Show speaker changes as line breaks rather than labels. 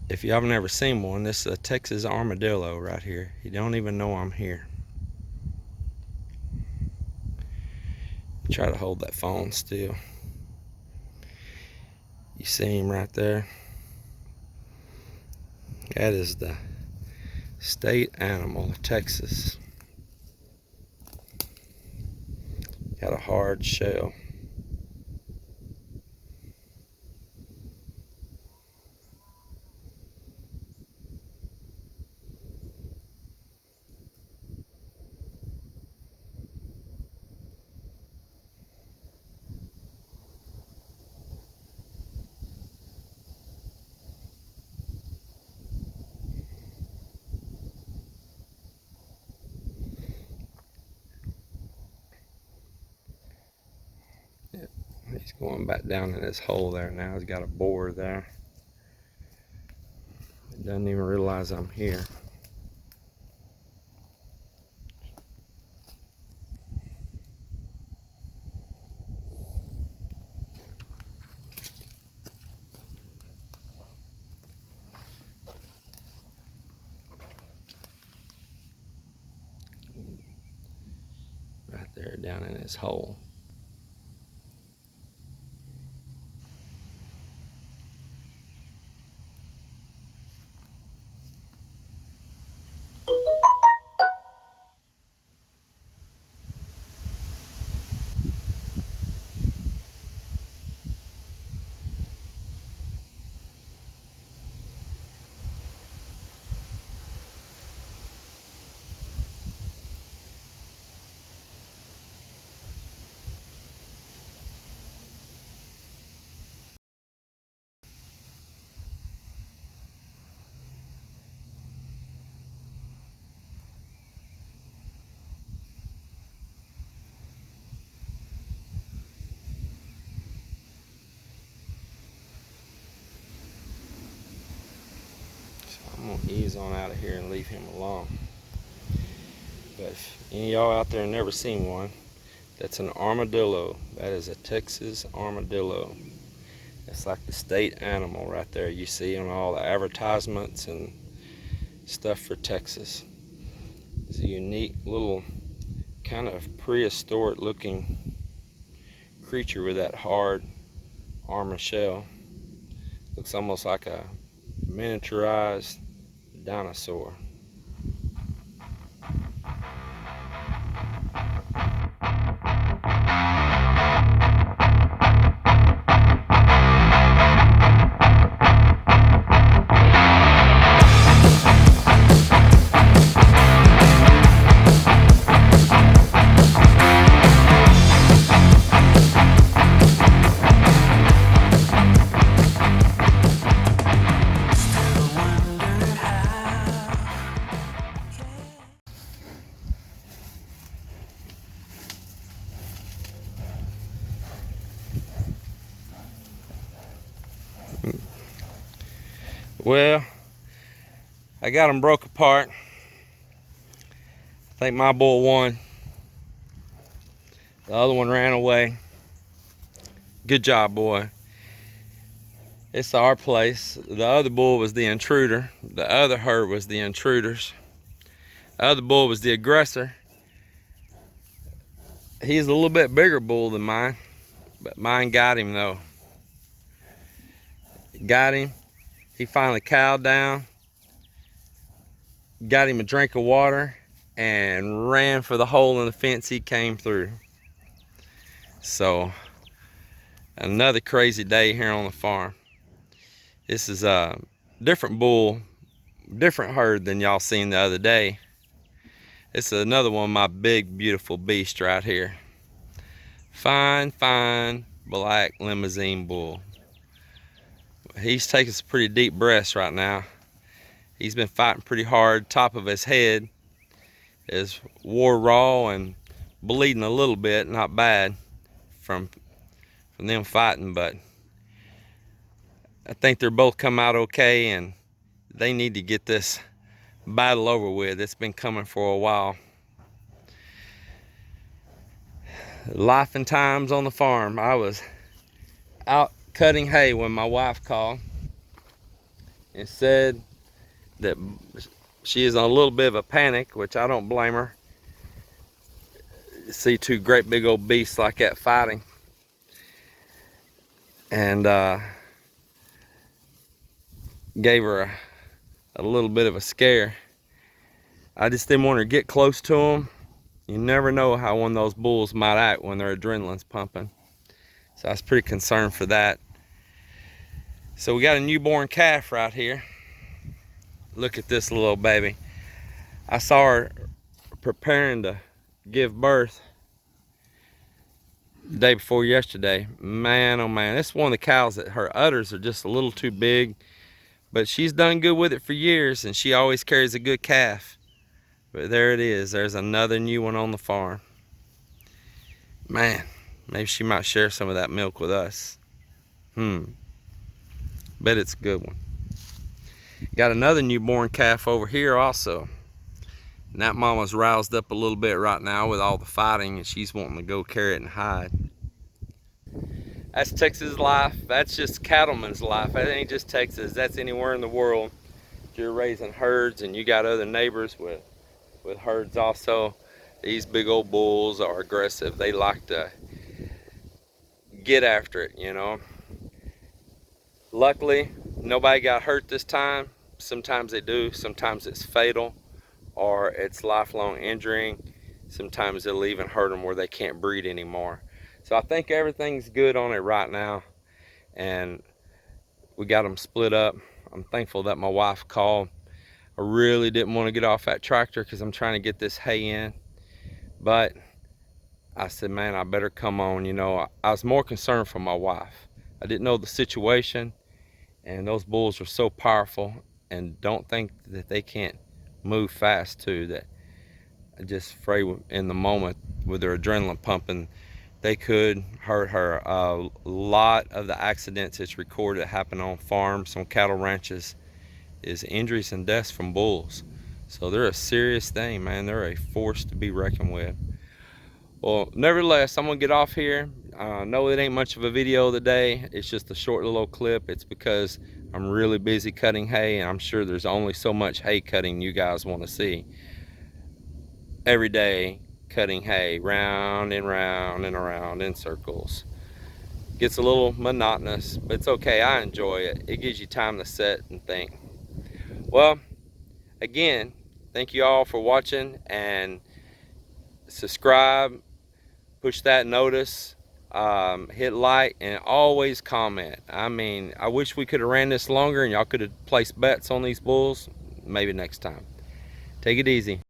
If y'all have never seen one, this is a Texas Armadillo right here. You don't even know I'm here. Try to hold that phone still. You see him right there? That is the state animal of Texas. Got a hard shell. He's going back down in his hole there now. He's got a boar there. He doesn't even realize I'm here. Right there down in his hole. I'm gonna ease on out of here and leave him alone. But if any of y'all out there never seen one, that's an armadillo. That is a Texas armadillo. It's like the state animal right there. You see on all the advertisements and stuff for Texas. It's a unique little kind of prehistoric looking creature with that hard armor shell. Looks almost like a miniaturized dinosaur. Well, I got them broke apart. I think my bull won. The other one ran away. Good job, boy. It's our place. The other bull was the intruder. The other herd was the intruders. The other bull was the aggressor. He's a little bit bigger bull than mine, but mine got him though. Got him. He finally cowed down, got him a drink of water, and ran for the hole in the fence he came through. So, another crazy day here on the farm. This is a different bull, different herd than y'all seen the other day. This is another one of my big, beautiful beasts right here. Fine, black limousine bull. He's taking some pretty deep breaths right now. He's been fighting pretty hard. Top of his head is wore raw and bleeding a little bit, not bad from them fighting, but I think they're both come out okay, and they need to get this battle over with. It's been coming for a while. Life and times on the farm. I was out cutting hay when my wife called. and said that she is in a little bit of a panic, which I don't blame her. See two great big old beasts like that fighting, and gave her a little bit of a scare. I just didn't want her to get close to them. You never know how one of those bulls might act when their adrenaline's pumping. So I was pretty concerned for that. So we got a newborn calf right here. Look at this little baby. I saw her preparing to give birth the day before yesterday. Man, oh man, this is one of the cows that her udders are just a little too big, but she's done good with it for years, and she always carries a good calf. But there it is. There's another new one on the farm. Man, maybe she might share some of that milk with us. Bet it's a good one. Got another newborn calf over here also. And that mama's roused up a little bit right now with all the fighting, and she's wanting to go carry it and hide. That's Texas life. That's just cattleman's life. That ain't just Texas. That's anywhere in the world. If you're raising herds and you got other neighbors with herds also, these big old bulls are aggressive. They like to get after it, you know. Luckily, nobody got hurt this time. Sometimes they do. Sometimes it's fatal, or it's lifelong injury. Sometimes it'll even hurt them where they can't breed anymore. So I think everything's good on it right now, and we got them split up. I'm thankful that my wife called. I really didn't want to get off that tractor because I'm trying to get this hay in, but I said, man, I better come on. You know, I was more concerned for my wife. I didn't know the situation, and those bulls are so powerful, and don't think that they can't move fast too. That I just afraid in the moment with their adrenaline pumping, they could hurt her. A lot of the accidents that's recorded happen on farms, on cattle ranches, is injuries and deaths from bulls. So they're a serious thing, man. They're a force to be reckoned with. Well, nevertheless, I'm gonna get off here. No, it ain't much of a video today. It's just a short little clip. It's because I'm really busy cutting hay, and I'm sure there's only so much hay cutting you guys want to see. Every day, cutting hay round and round and around in circles. Gets a little monotonous, but it's okay. I enjoy it. It gives you time to sit and think. Well, again, thank you all for watching, and subscribe, push that notice, hit like, and always comment. I mean, I wish we could have ran this longer and y'all could have placed bets on these bulls. Maybe next time. Take it easy.